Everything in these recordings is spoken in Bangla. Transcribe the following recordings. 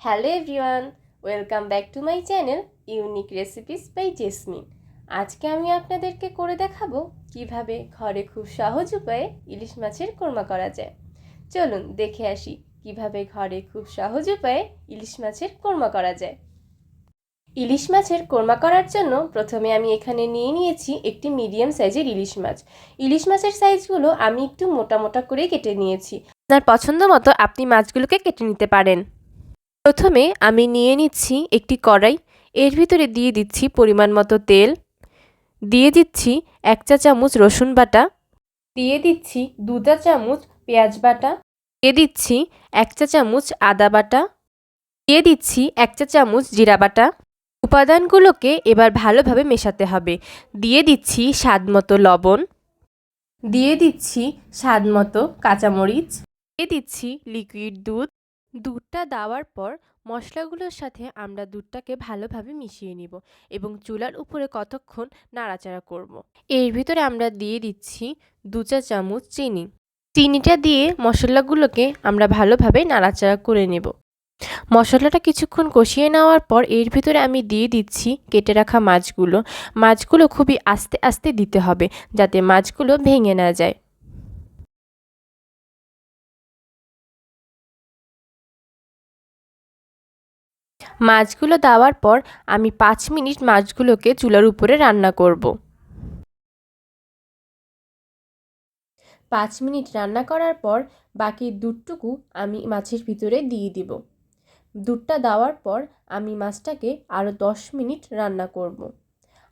Hello everyone, welcome back to my channel unique recipes by Jasmin. আজকে আমি আপনাদেরকে করে দেখাবো কিভাবে ঘরে খুব সহজ উপায়ে ইলিশ মাছের কোরমা করা যায়। চলুন দেখে আসি কিভাবে ঘরে খুব সহজ উপায়ে ইলিশ মাছের কোরমা করা যায়। ইলিশ মাছের কোরমা করার জন্য প্রথমে আমি এখানে নিয়েছি একটি মিডিয়াম সাইজের ইলিশ মাছ। ইলিশ মাছের সাইজগুলো আমি একটু মোটা মোটা করে কেটে নিয়েছি। আপনার পছন্দ মতো আপনি মাছগুলোকে কেটে নিতে পারেন। প্রথমে আমি নিয়ে নিচ্ছি একটি কড়াই, এর ভিতরে দিয়ে দিচ্ছি পরিমাণ মতো তেল, দিয়ে দিচ্ছি 1 চা চামচ রসুন বাটা, দিয়ে দিচ্ছি 2 চা চামচ পেঁয়াজ বাটা, দিয়ে দিচ্ছি 1 চা চামচ আদা বাটা, দিয়ে দিচ্ছি 1 চা চামচ জিরা বাটা। উপাদানগুলোকে এবার ভালোভাবে মেশাতে হবে। দিয়ে দিচ্ছি স্বাদ মতো লবণ, দিয়ে দিচ্ছি স্বাদ মতো কাঁচামরিচ, দিয়ে দিচ্ছি লিকুইড দুধ। দুধটা দেওয়ার পর মশলাগুলোর সাথে আমরা দুধটাকে ভালোভাবে মিশিয়ে নিব এবং চুলার উপরে কতক্ষণ নাড়াচাড়া করব। এর ভিতরে আমরা দিয়ে দিচ্ছি 2 চা চামচ চিনি। চিনিটা দিয়ে মশলাগুলোকে আমরা ভালোভাবে নাড়াচাড়া করে নেব। মশলাটা কিছুক্ষণ কষিয়ে নেওয়ার পর এর ভিতরে আমি দিয়ে দিচ্ছি কেটে রাখা মাছগুলো খুবই আস্তে আস্তে দিতে হবে যাতে মাছগুলো ভেঙে না যায়। মাছগুলো দেওয়ার পর আমি 5 মিনিট মাছগুলোকে চুলার উপরে রান্না করব। 5 মিনিট রান্না করার পর বাকি দুধটুকু আমি মাছের ভিতরে দিয়ে দিব। দুধটা দেওয়ার পর আমি মাছটাকে আরও 10 মিনিট রান্না করব।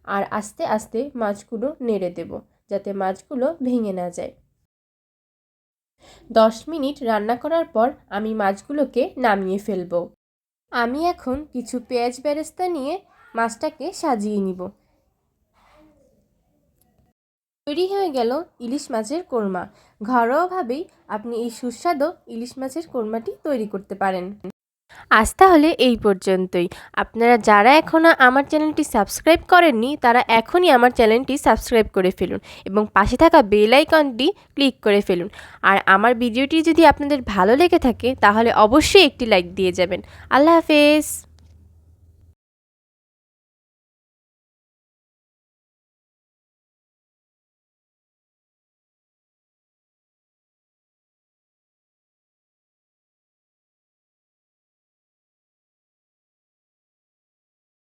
আর আস্তে আস্তে মাছগুলো নেড়ে দেব যাতে মাছগুলো ভেঙে না যায়। 10 মিনিট রান্না করার পর আমি মাছগুলোকে নামিয়ে ফেলব। আমি এখন কিছু পেঁয়াজ বেরেস্তা নিয়ে মাছটাকে সাজিয়ে নিব। তৈরি হয়ে গেল ইলিশ মাছের কোরমা। ঘরোয়াভাবেই আপনি এই সুস্বাদু ইলিশ মাছের কোরমাটি তৈরি করতে পারেন। আজ তাহলে এই পর্যন্তই। আপনারা যারা এখনও আমার চ্যানেলটি সাবস্ক্রাইব করেননি তারা এখনই আমার চ্যানেলটি সাবস্ক্রাইব করে ফেলুন এবং পাশে থাকা বেল আইকনটি ক্লিক করে ফেলুন। আর আমার ভিডিওটি যদি আপনাদের ভালো লেগে থাকে তাহলে অবশ্যই একটি লাইক দিয়ে যাবেন। আল্লাহ হাফেজ।